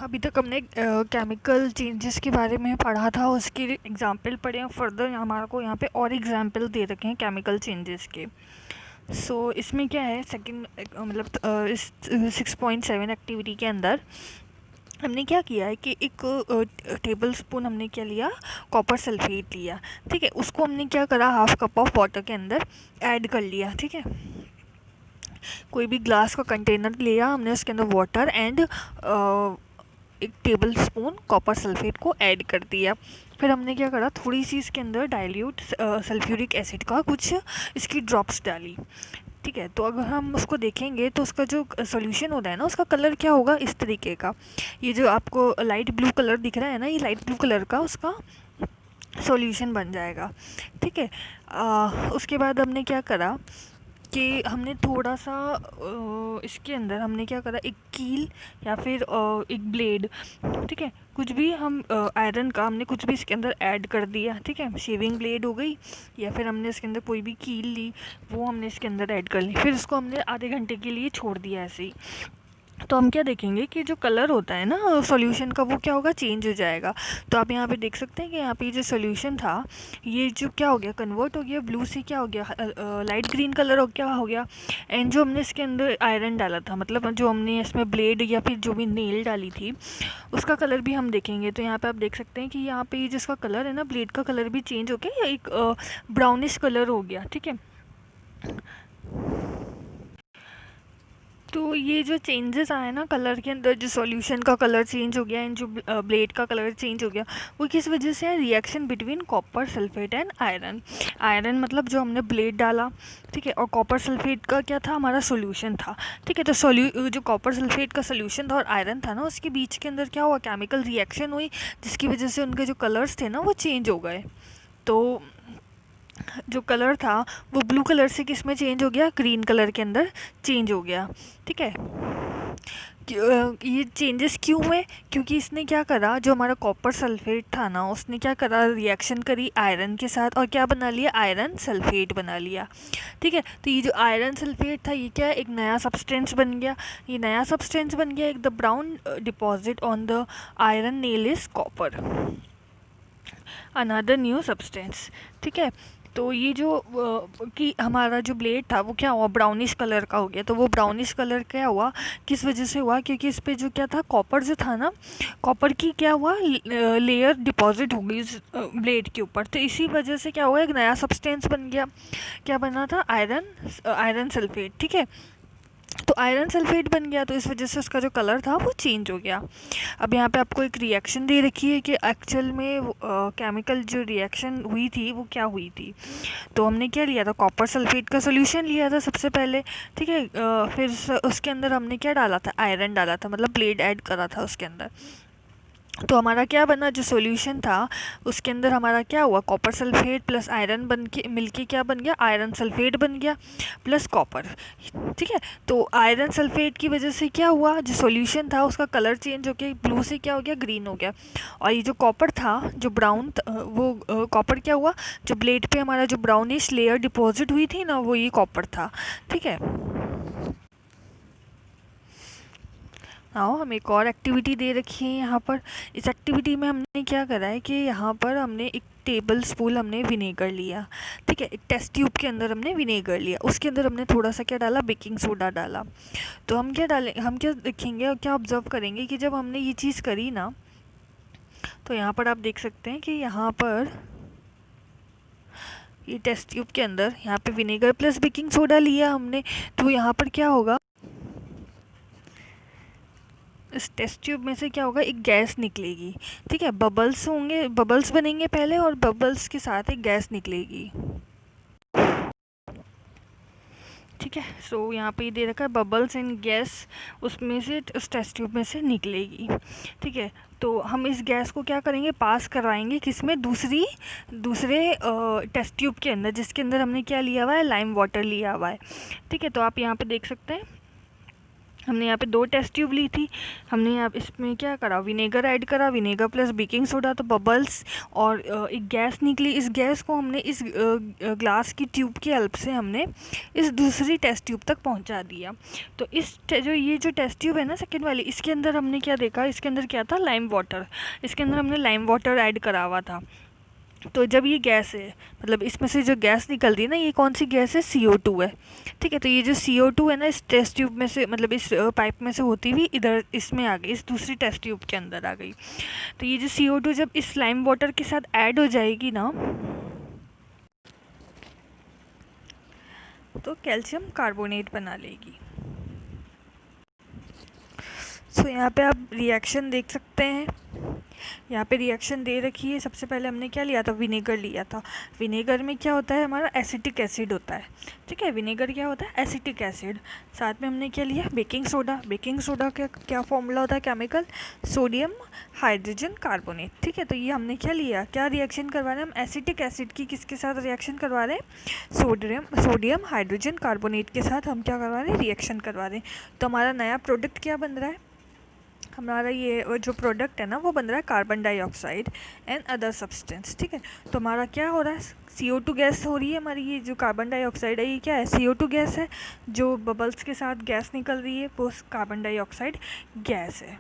अभी तक हमने केमिकल चेंजेस के बारे में पढ़ा था, उसके एग्जाम्पल पढ़े हैं। फर्दर हमारे को यहाँ पे और एग्जाम्पल दे रखे हैं केमिकल चेंजेस के। इसमें क्या है, सेकंड मतलब इस 6.7 एक्टिविटी के अंदर हमने क्या किया है कि एक टेबल स्पून हमने क्या लिया, कॉपर सल्फेट लिया। ठीक है, उसको हमने क्या करा, हाफ कप ऑफ वाटर के अंदर ऐड कर लिया। ठीक है, कोई भी ग्लास का कंटेनर लिया हमने, उसके अंदर वाटर एंड एक टेबल स्पून कॉपर सल्फेट को ऐड कर दिया। फिर हमने क्या करा, थोड़ी सी इसके अंदर डाइल्यूट सल्फ्यूरिक एसिड का कुछ इसकी ड्रॉप्स डाली। ठीक है, तो अगर हम उसको देखेंगे तो उसका जो सॉल्यूशन होता है ना, उसका कलर क्या होगा, इस तरीके का। ये जो आपको लाइट ब्लू कलर दिख रहा है ना, ये लाइट ब्लू कलर का उसका सॉल्यूशन बन जाएगा। ठीक है, उसके बाद हमने क्या करा कि हमने थोड़ा सा इसके अंदर हमने क्या करा, एक कील या फिर एक ब्लेड, ठीक है, कुछ भी हम आयरन का हमने कुछ भी इसके अंदर ऐड कर दिया। ठीक है, शेविंग ब्लेड हो गई या फिर हमने इसके अंदर कोई भी कील ली, वो हमने इसके अंदर ऐड कर ली। फिर इसको हमने आधे घंटे के लिए छोड़ दिया ऐसे ही। तो हम क्या देखेंगे कि जो कलर होता है ना सॉल्यूशन का, वो क्या होगा, चेंज हो जाएगा। तो आप यहाँ पे देख सकते हैं कि यहाँ पे जो सॉल्यूशन था, ये जो क्या हो गया, कन्वर्ट हो गया, ब्लू से क्या हो गया, लाइट ग्रीन कलर हो गया। एंड जो हमने इसके अंदर आयरन डाला था, मतलब जो हमने इसमें ब्लेड या फिर जो भी नेल डाली थी, उसका कलर भी हम देखेंगे। तो यहाँ पर आप देख सकते हैं कि यहाँ पर जिसका कलर है ना, ब्लेड का कलर भी चेंज हो गया, एक ब्राउनिश कलर हो गया। ठीक है, तो ये जो चेंजेस आए ना कलर के अंदर, जो सॉल्यूशन का कलर चेंज हो गया एंड जो ब्लेड का कलर चेंज हो गया, वो किस वजह से है, reaction between copper sulphate and iron. Iron मतलब जो हमने ब्लेड डाला, ठीक है, और कॉपर सल्फेट का क्या था, हमारा सॉल्यूशन था। ठीक है, तो जो कॉपर सल्फेट का सॉल्यूशन था और आयरन था ना, उसके बीच के अंदर क्या हुआ, केमिकल रिएक्शन हुई, जिसकी वजह से उनके जो कलर्स थे ना, वो चेंज हो गए। तो जो कलर था वो ब्लू कलर से किस में चेंज हो गया, ग्रीन कलर के अंदर चेंज हो गया। ठीक है, ये चेंजेस क्यों हुए, क्योंकि इसने क्या करा, जो हमारा कॉपर सल्फेट था ना, उसने क्या करा, रिएक्शन करी आयरन के साथ और क्या बना लिया, आयरन सल्फेट बना लिया। ठीक है, तो ये जो आयरन सल्फेट था, ये क्या, एक नया सब्सटेंस बन गया। ये नया सब्सटेंस बन गया, एक the brown deposit on the iron nail is copper, another new substance. ठीक है, तो ये जो कि हमारा जो ब्लेड था वो क्या हुआ, ब्राउनिश कलर का हो गया। तो वो ब्राउनिश कलर क्या हुआ, किस वजह से हुआ, क्योंकि इस पे जो क्या था, कॉपर जो था ना, कॉपर की क्या हुआ, लेयर डिपॉजिट हो गई इस ब्लेड के ऊपर। तो इसी वजह से क्या हुआ, एक नया सब्सटेंस बन गया। क्या बना था, आयरन सल्फेट। ठीक है, तो आयरन सल्फेट बन गया, तो इस वजह से उसका जो कलर था वो चेंज हो गया। अब यहाँ पे आपको एक रिएक्शन दे रखी है कि एक्चुअल में केमिकल जो रिएक्शन हुई थी वो क्या हुई थी। तो हमने क्या लिया था, कॉपर सल्फेट का सॉल्यूशन लिया था सबसे पहले। ठीक है, फिर उसके अंदर हमने क्या डाला था, आयरन डाला था, मतलब ब्लेड ऐड करा था उसके अंदर। तो हमारा क्या बना, जो सॉल्यूशन था उसके अंदर हमारा क्या हुआ, कॉपर सल्फेट प्लस आयरन बन के मिलके क्या बन गया, आयरन सल्फेट बन गया प्लस कॉपर। ठीक है, तो आयरन सल्फेट की वजह से क्या हुआ, जो सॉल्यूशन था उसका कलर चेंज हो गया, ब्लू से क्या हो गया, ग्रीन हो गया। और ये जो कॉपर था, जो ब्राउन, वो कॉपर क्या हुआ, जो ब्लेड पे हमारा जो ब्राउनिश लेयर डिपॉजिट हुई थी ना, वो ये कॉपर था। ठीक है, आओ हम एक और एक्टिविटी दे रखी है यहाँ पर। इस एक्टिविटी में हमने क्या करा है कि यहाँ पर हमने एक टेबल स्पून हमने विनेगर लिया। ठीक है, एक टेस्ट ट्यूब के अंदर हमने विनेगर लिया, उसके अंदर हमने थोड़ा सा क्या डाला, बेकिंग सोडा डाला। तो हम क्या डालें, हम क्या देखेंगे और क्या ऑब्जर्व करेंगे कि जब हमने ये चीज़ करी ना, तो यहाँ पर आप देख सकते हैं कि यहाँ पर ये टेस्ट ट्यूब के अंदर यहाँ पे विनेगर प्लस बेकिंग सोडा लिया हमने। तो यहाँ पर क्या होगा, इस टेस्ट ट्यूब में से क्या होगा, एक गैस निकलेगी। ठीक है, बबल्स होंगे, बबल्स बनेंगे पहले और बबल्स के साथ एक गैस निकलेगी। ठीक है, सो यहाँ पे ये दे रखा है, बबल्स एंड गैस उसमें से, उस टेस्ट ट्यूब में से निकलेगी। ठीक है, तो हम इस गैस को क्या करेंगे, पास करवाएंगे किसमें, दूसरे टेस्ट ट्यूब के अंदर, जिसके अंदर हमने क्या लिया हुआ है, लाइम वाटर लिया हुआ है। ठीक है, तो आप यहाँ पे देख सकते हैं हमने यहाँ पे 2 टेस्ट ट्यूब ली थी। हमने यहाँ इसमें क्या करा, विनेगर ऐड करा, विनेगर प्लस बेकिंग सोडा, तो बबल्स और एक गैस निकली। इस गैस को हमने इस ग्लास की ट्यूब की हेल्प से हमने इस दूसरी टेस्ट ट्यूब तक पहुँचा दिया। तो ये जो टेस्ट ट्यूब है ना सेकेंड वाली, इसके अंदर हमने क्या देखा, इसके अंदर क्या था, लाइम वाटर। इसके अंदर हमने लाइम वाटर ऐड करा हुआ था। तो जब ये गैस है, मतलब इसमें से जो गैस निकल रही है ना, ये कौन सी गैस है, CO2 है। ठीक है, तो ये जो CO2 है ना, इस टेस्ट ट्यूब में से, मतलब इस पाइप में से होती हुई इधर इसमें आ गई, इस दूसरी टेस्ट ट्यूब के अंदर आ गई। तो ये जो CO2 जब इस लाइम वाटर के साथ ऐड हो जाएगी ना, तो कैल्शियम कार्बोनेट बना लेगी। सो यहाँ पे आप रिएक्शन देख सकते हैं। यहाँ पे रिएक्शन दे रखी है। सबसे पहले हमने क्या लिया था, विनेगर लिया था। विनेगर में क्या होता है, हमारा एसिटिक एसिड होता है। ठीक है, विनेगर क्या होता है, एसिटिक एसिड। साथ में हमने क्या लिया, बेकिंग सोडा। बेकिंग सोडा का क्या फॉर्मूला होता है, केमिकल, सोडियम हाइड्रोजन कार्बोनेट। ठीक है, तो ये हमने क्या लिया, क्या रिएक्शन करवा रहे हैं हम, एसिटिक एसिड की किसके साथ रिएक्शन करवा रहे हैं, सोडियम हाइड्रोजन कार्बोनेट के साथ हम क्या करवा रहे हैं, रिएक्शन करवा रहे हैं। तो हमारा नया प्रोडक्ट क्या बन रहा है, हमारा ये जो प्रोडक्ट है ना, वो बन रहा है carbon dioxide and other substance. ठीक है, तो हमारा क्या हो रहा है, CO2 गैस हो रही है हमारी। ये जो कार्बन डाइऑक्साइड है, ये क्या है, CO2 गैस है। जो बबल्स के साथ गैस निकल रही है वो कार्बन डाइऑक्साइड गैस है।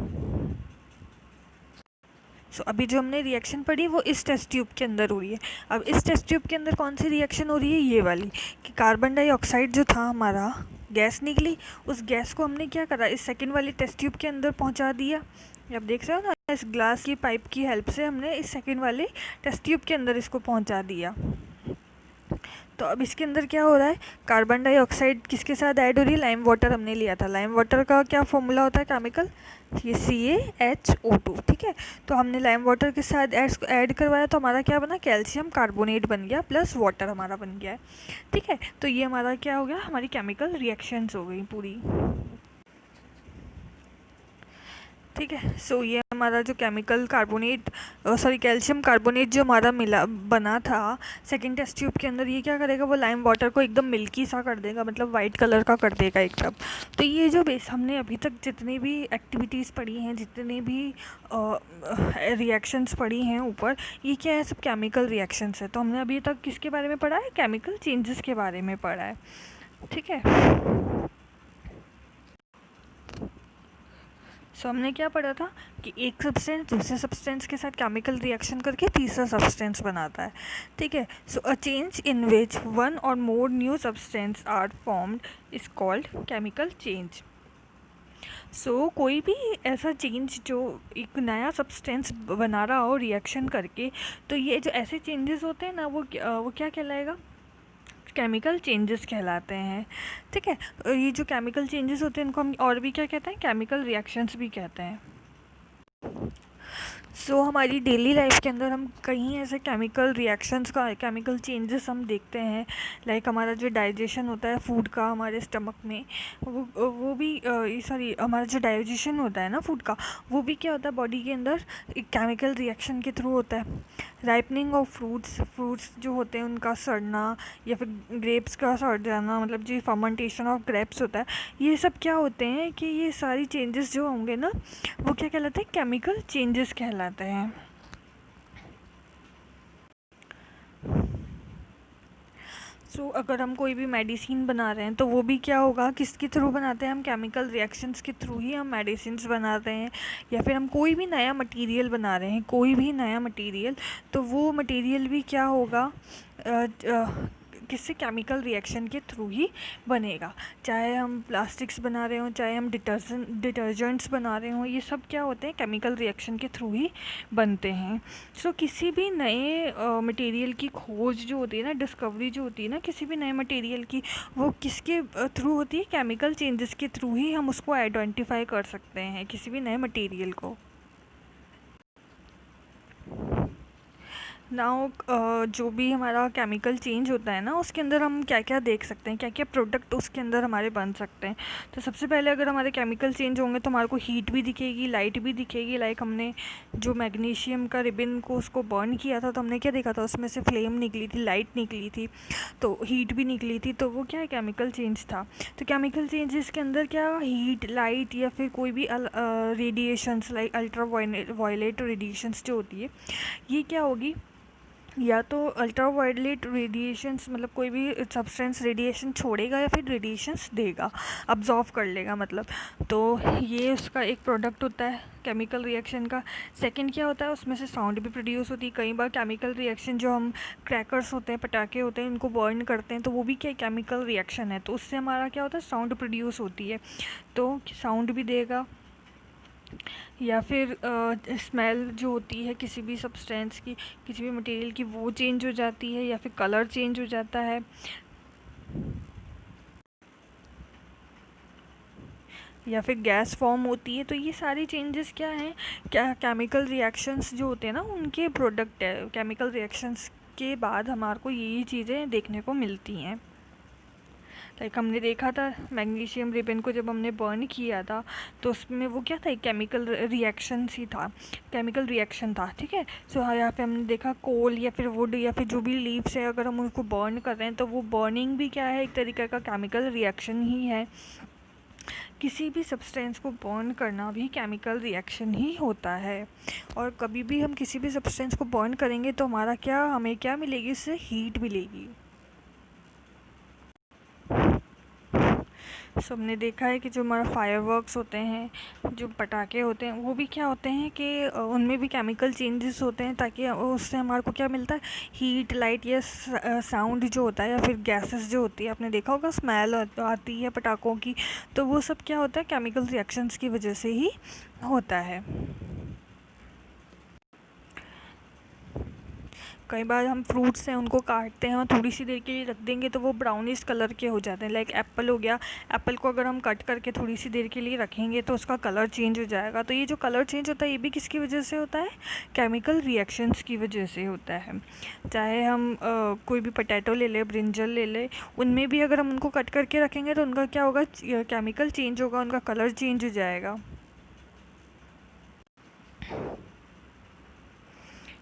सो अभी जो हमने रिएक्शन पढ़ी वो इस टेस्ट ट्यूब के अंदर हो रही है। अब इस टेस्ट ट्यूब के अंदर कौन सी रिएक्शन हो रही है, ये वाली, कि कार्बन डाइऑक्साइड जो था हमारा, गैस निकली, उस गैस को हमने क्या करा, इस सेकंड वाली टेस्ट ट्यूब के अंदर पहुंचा दिया। आप देख रहे हो ना, इस ग्लास की पाइप की हेल्प से हमने इस सेकंड वाले टेस्ट ट्यूब के अंदर इसको पहुंचा दिया। तो अब इसके अंदर क्या हो रहा है, कार्बन डाइऑक्साइड किसके साथ ऐड हो रही है, लाइम वाटर हमने लिया था। लाइम वाटर का क्या फॉर्मूला होता है, केमिकल, ये CaHO2। ठीक है, तो हमने लाइम वाटर के साथ ऐड करवाया, तो हमारा क्या बना, कैल्शियम कार्बोनेट बन गया, प्लस वाटर हमारा बन गया है। ठीक है, तो ये हमारा क्या हो गया, हमारी केमिकल रिएक्शंस हो गई पूरी। ठीक है, सो ये हमारा जो केमिकल कार्बोनेट, कैल्शियम कार्बोनेट जो हमारा मिला बना था सेकंड टेस्ट ट्यूब के अंदर, ये क्या करेगा, वो लाइम वाटर को एकदम मिल्की सा कर देगा, मतलब वाइट कलर का कर देगा एकदम। तो ये जो बेस हमने अभी तक जितनी भी एक्टिविटीज़ पढ़ी हैं, जितने भी रिएक्शंस पढ़ी हैं ऊपर, ये क्या है, सब केमिकल रिएक्शंस है। तो हमने अभी तक किसके बारे में पढ़ा है, केमिकल चेंजेस के बारे में पढ़ा है। ठीक है, सो हमने क्या पढ़ा था कि एक सब्सटेंस दूसरे सब्सटेंस के साथ केमिकल रिएक्शन करके तीसरा सब्सटेंस बनाता है। ठीक है, सो a change in which one or more new substance are formed is called chemical change. So कोई भी ऐसा चेंज जो एक नया सब्सटेंस बना रहा हो रिएक्शन करके, तो ये जो ऐसे चेंजेस होते हैं ना, वो क्या कहलाएगा, केमिकल चेंजेस कहलाते हैं। ठीक है, ये जो केमिकल चेंजेस होते हैं इनको हम और भी क्या कहते हैं, केमिकल रिएक्शंस भी कहते हैं। सो हमारी डेली लाइफ के अंदर हम कहीं ऐसे केमिकल रिएक्शंस का, केमिकल चेंजेस हम देखते हैं। लाइक हमारा जो डाइजेशन होता है फूड का हमारे स्टमक में, वो भी सॉरी, हमारा जो डाइजेशन होता है ना फूड का, वो भी क्या होता है, बॉडी के अंदर एक केमिकल रिएक्शन के थ्रू होता है। राइपनिंग ऑफ फ्रूट्स जो होते हैं उनका सड़ना, या फिर ग्रेप्स का सड़ जाना, मतलब जो फर्मेंटेशन ऑफ ग्रेप्स होता है, ये सब क्या होते हैं कि ये सारी चेंजेस जो होंगे ना, वो क्या कहलाते हैं, केमिकल चेंजेस कहलाते हैं। सो अगर हम कोई भी मेडिसिन बना रहे हैं तो वो भी क्या होगा, किसके थ्रू बनाते हैं हम, केमिकल रिएक्शंस के थ्रू ही हम मेडिसिन बना रहे हैं। या फिर हम कोई भी नया मटेरियल बना रहे हैं, कोई भी नया मटेरियल, तो वो मटेरियल भी क्या होगा, किससे, केमिकल रिएक्शन के थ्रू ही बनेगा। चाहे हम प्लास्टिक्स बना रहे हों, चाहे हम डिटर्जेंट्स बना रहे हों, ये सब क्या होते हैं, केमिकल रिएक्शन के थ्रू ही बनते हैं। सो किसी भी नए मटेरियल की खोज जो होती है ना, डिस्कवरी जो होती है ना किसी भी नए मटेरियल की, वो किसके थ्रू होती है, केमिकल चेंजेस के थ्रू ही हम उसको आइडेंटिफाई कर सकते हैं, किसी भी नए मटेरियल को। नाउ जो भी हमारा केमिकल चेंज होता है ना, उसके अंदर हम क्या क्या देख सकते हैं, क्या क्या प्रोडक्ट उसके अंदर हमारे बन सकते हैं। तो सबसे पहले अगर हमारे केमिकल चेंज होंगे तो हमारे को हीट भी दिखेगी, लाइट भी दिखेगी। लाइक हमने जो मैग्नीशियम का रिबन को उसको बर्न किया था तो हमने क्या देखा था, उसमें से फ्लेम निकली थी, लाइट निकली थी, तो हीट भी निकली थी। तो वो क्या है, केमिकल चेंज था। तो केमिकल चेंजेस के अंदर क्या, हीट, लाइट या फिर कोई भी radiations like ultraviolet radiations जो होती है, ये क्या होगी, या तो अल्ट्रा वायलेट रेडिएशंस मतलब कोई भी सब्सटेंस रेडिएशन छोड़ेगा या फिर रेडिएशंस देगा, अब्जॉर्व कर लेगा मतलब। तो ये उसका एक प्रोडक्ट होता है केमिकल रिएक्शन का। सेकंड क्या होता है, उसमें से साउंड भी प्रोड्यूस होती है। कई बार केमिकल रिएक्शन जो हम क्रैकर्स होते हैं, पटाखे होते हैं, इनको बर्न करते हैं तो वो भी क्या केमिकल रिएक्शन है, तो उससे हमारा क्या होता है, साउंड प्रोड्यूस होती है, तो साउंड भी देगा। या फिर स्मेल जो होती है किसी भी सब्सटेंस की, किसी भी मटेरियल की, वो चेंज हो जाती है, या फिर कलर चेंज हो जाता है, या फिर गैस फॉर्म होती है। तो ये सारी चेंजेस क्या हैं, क्या केमिकल रिएक्शंस जो होते हैं ना, उनके प्रोडक्ट है। केमिकल रिएक्शंस के बाद हमारे को यही चीज़ें देखने को मिलती हैं। लाइक हमने देखा था मैग्नीशियम रिबन को जब हमने बर्न किया था तो उसमें वो क्या था, एक केमिकल रिएक्शन ही था, केमिकल रिएक्शन था। ठीक है। सो हाँ, यहाँ पे हमने देखा कोल या फिर वुड या फिर जो भी लीव्स है, अगर हम उनको बर्न कर रहे हैं तो वो बर्निंग भी क्या है, एक तरीके का केमिकल रिएक्शन ही है। किसी भी सब्सटेंस को बर्न करना भी केमिकल रिएक्शन ही होता है। और कभी भी हम किसी भी सब्सटेंस को बर्न करेंगे तो हमारा क्या, हमें क्या मिलेगी, इससे हीट मिलेगी। सो हमने देखा है कि जो हमारा फायरवर्क्स होते हैं, जो पटाखे होते हैं, वो भी क्या होते हैं कि उनमें भी केमिकल चेंजेस होते हैं, ताकि उससे हमारे को क्या मिलता है, हीट, लाइट या साउंड जो होता है, या फिर गैसेस जो होती है। आपने देखा होगा स्मेल आती है पटाखों की, तो वो सब क्या होता है, केमिकल रिएक्शंस की वजह से ही होता है। कई बार हम फ्रूट्स हैं उनको काटते हैं और थोड़ी सी देर के लिए रख देंगे तो वो ब्राउनिश कलर के हो जाते हैं। लाइक एप्पल हो गया, एप्पल को अगर हम कट करके थोड़ी सी देर के लिए रखेंगे तो उसका कलर चेंज हो जाएगा। तो ये जो कलर चेंज होता है, ये भी किसकी वजह से होता है, केमिकल रिएक्शंस की वजह से होता है। चाहे हम कोई भी पोटैटो ले लें, ब्रिंजल ले लें, उनमें भी अगर हम उनको कट करके रखेंगे तो उनका क्या होगा, केमिकल चेंज होगा, उनका कलर चेंज हो जाएगा।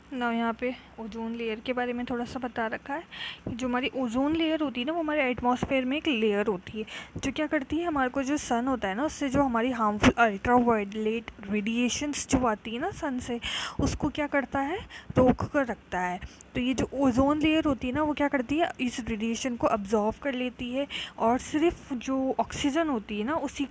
ना यहाँ पे ओजोन लेयर के बारे में थोड़ा सा बता रखा है कि जो हमारी ओजोन लेयर होती है ना, वो हमारे एटमॉस्फेयर में एक लेयर होती है जो क्या करती है, हमारे को जो सन होता है ना, उससे जो हमारी हार्मफुल अल्ट्रा वायलेट रेडिएशंस जो आती है ना सन से, उसको क्या करता है, रोक कर रखता है। तो ये जो ओजोन लेयर होती है ना, वो क्या करती है, इस रेडिएशन को अब्जॉर्व कर लेती है, और सिर्फ जो ऑक्सीजन होती है ना, उसी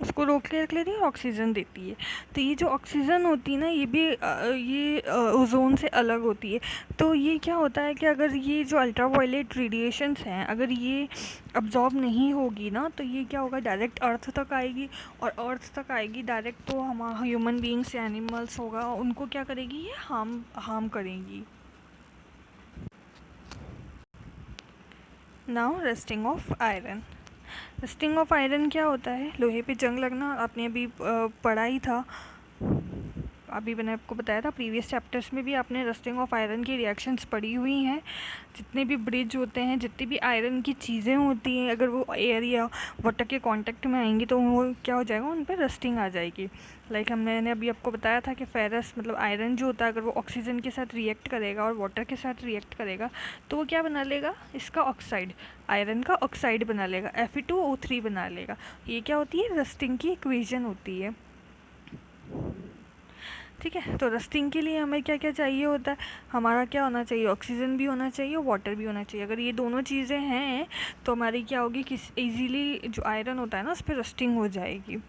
उसको रोक के रख लेती है और ऑक्सीजन देती है। तो ये जो ऑक्सीजन होती है ना, ये भी ये ओजोन से अलग होती है। तो ये क्या होता है कि अगर ये जो अल्ट्रा वायलेट रेडिएशंस हैं, अगर ये अब्जॉर्ब नहीं होगी ना, तो ये क्या होगा, डायरेक्ट अर्थ तक आएगी, और अर्थ तक आएगी डायरेक्ट तो हम ह्यूमन बींग्स या एनिमल्स होगा, उनको क्या करेगी, ये हार्म करेंगी। Now resting of iron. Rusting of iron क्या होता है, लोहे पे जंग लगना। आपने अभी पढ़ा ही था, अभी मैंने आपको बताया था प्रीवियस चैप्टर्स में भी आपने रस्टिंग ऑफ आयरन की रिएक्शंस पढ़ी हुई हैं। जितने भी ब्रिज होते हैं, जितनी भी आयरन की चीज़ें होती हैं, अगर वो एयर या वाटर के कांटेक्ट में आएंगी तो वो क्या हो जाएगा, उन पर रस्टिंग आ जाएगी। लाइक मैंने अभी आपको बताया था कि फेरस मतलब आयरन जो होता है, अगर वो ऑक्सीजन के साथ रिएक्ट करेगा और वाटर के साथ रिएक्ट करेगा तो वो क्या बना लेगा, इसका ऑक्साइड, आयरन का ऑक्साइड बना लेगा, Fe2O3 बना लेगा। ये क्या होती है, रस्टिंग की इक्वेशन होती है। ठीक है। तो रस्टिंग के लिए हमें क्या क्या चाहिए होता है, हमारा क्या होना चाहिए, ऑक्सीजन भी होना चाहिए, वाटर भी होना चाहिए। अगर ये दोनों चीज़ें हैं तो हमारी क्या होगी, कि ईजीली जो आयरन होता है ना, उस पर रस्टिंग हो जाएगी।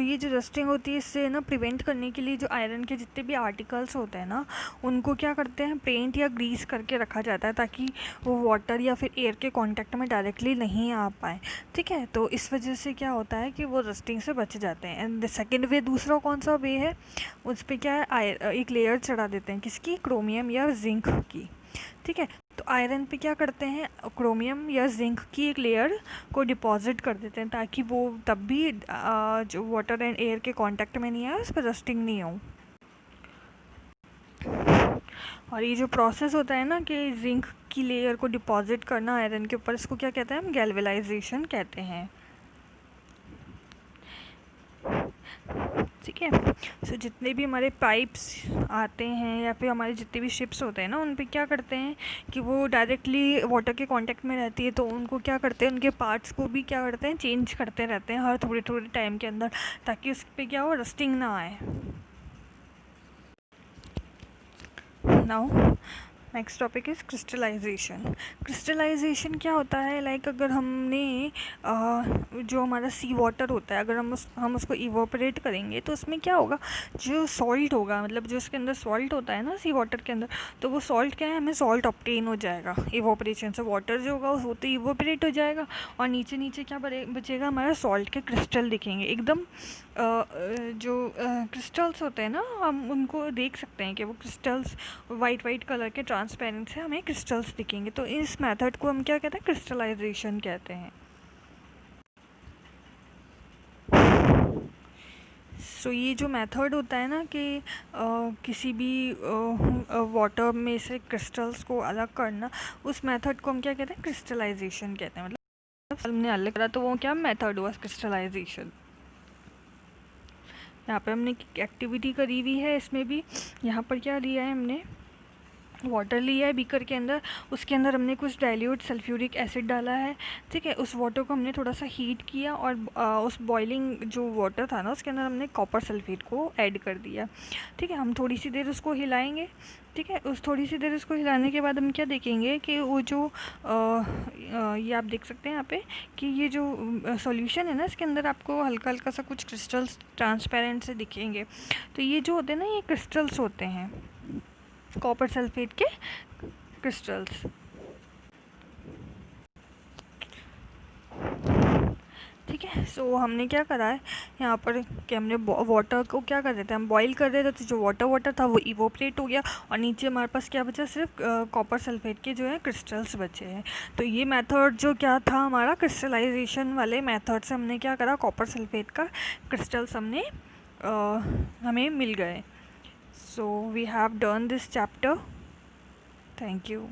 ये जो रस्टिंग होती है, इससे ना प्रिवेंट करने के लिए जो आयरन के जितने भी आर्टिकल्स होते हैं ना, उनको क्या करते हैं, पेंट या ग्रीस करके रखा जाता है, ताकि वो वाटर या फिर एयर के कांटेक्ट में डायरेक्टली नहीं आ पाए। ठीक है। तो इस वजह से क्या होता है कि वो रस्टिंग से बच जाते हैं। एंड द सेकेंड वे, दूसरा कौन सा वे है, उस पर क्या है, एक लेयर चढ़ा देते हैं, किसकी, क्रोमियम या जिंक की। ठीक है। तो तो आयरन पे क्या करते हैं, क्रोमियम या जिंक की एक लेयर को डिपॉजिट कर देते हैं ताकि वो तब भी जो वाटर एंड एयर के कांटेक्ट में नहीं आए, उस पर रस्टिंग नहीं हो। और ये जो प्रोसेस होता है ना कि जिंक की लेयर को डिपॉजिट करना आयरन के ऊपर, इसको क्या कहते हैं, हम गैल्वेनाइजेशन कहते हैं। ठीक है। सो जितने भी हमारे पाइप्स आते हैं या फिर हमारे जितने भी शिप्स होते हैं ना, उन पे क्या करते हैं कि वो डायरेक्टली वाटर के कांटेक्ट में रहती है, तो उनको क्या करते हैं, उनके पार्ट्स को भी क्या करते हैं, चेंज करते रहते हैं हर थोड़े थोड़े टाइम के अंदर, ताकि उस पर क्या हो, रस्टिंग ना आए। Now next topic is crystallisation. Crystallisation क्या होता है, लाइक अगर हमने जो हमारा सी वाटर होता है, अगर हम उसको इवोपरेट करेंगे तो उसमें क्या होगा, जो सॉल्ट होगा, मतलब जो उसके अंदर सॉल्ट होता है ना सी वाटर के अंदर, तो वो सॉल्ट क्या है, हमें सॉल्ट ऑब्टेन हो जाएगा इवोपरेशन से। वाटर जो होगा वो तो इवोपरेट हो जाएगा और नीचे नीचे क्या बचेगा, हमारा सॉल्ट के क्रिस्टल दिखेंगे एकदम। जो क्रिस्टल्स होते हैं ना, हम उनको देख सकते हैं कि वो क्रिस्टल्स वाइट वाइट कलर के ट्रांसपेरेंट से हमें क्रिस्टल्स दिखेंगे। तो इस मेथड को हम क्या कहते हैं, क्रिस्टलाइजेशन कहते हैं। सो ये जो मेथड होता है ना कि किसी भी वाटर में से क्रिस्टल्स को अलग करना, उस मेथड को हम क्या कहते हैं, क्रिस्टलाइजेशन कहते हैं। मतलब हमने अलग करा तो वो क्या मेथड हुआ, क्रिस्टलाइजेशन। यहाँ पे हमने एक्टिविटी करी हुई है, इसमें भी यहाँ पर क्या लिया है, हमने वाटर लिया है बीकर के अंदर, उसके अंदर हमने कुछ डाइल्यूट सल्फ्यूरिक एसिड डाला है। ठीक है, उस वाटर को हमने थोड़ा सा हीट किया और उस बॉइलिंग जो वाटर था ना, उसके अंदर हमने कॉपर सल्फेट को ऐड कर दिया। ठीक है, हम थोड़ी सी देर उसको हिलाएंगे। ठीक है, उस थोड़ी सी देर उसको हिलाने के बाद हम क्या देखेंगे कि वो जो ये आप देख सकते हैं यहाँ पे कि ये जो सॉल्यूशन है ना, इसके अंदर आपको हल्का हल्का सा कुछ क्रिस्टल्स ट्रांसपेरेंट से दिखेंगे। तो ये जो होते हैं ना, ये क्रिस्टल्स होते हैं, कॉपर सल्फेट के क्रिस्टल्स। ठीक है, सो हमने क्या करा है यहाँ पर कि हमने वाटर को क्या कर रहे थे, हम बॉईल कर रहे थे, तो जो वाटर था वो इवोपरेट हो गया और नीचे हमारे पास क्या बचा, सिर्फ कॉपर सल्फेट के जो है क्रिस्टल्स बचे हैं। तो ये मेथड जो क्या था हमारा, क्रिस्टलाइजेशन वाले मेथड से हमने क्या करा, कॉपर सल्फेट का क्रिस्टल्स हमें मिल गए। So we have done this chapter. Thank you.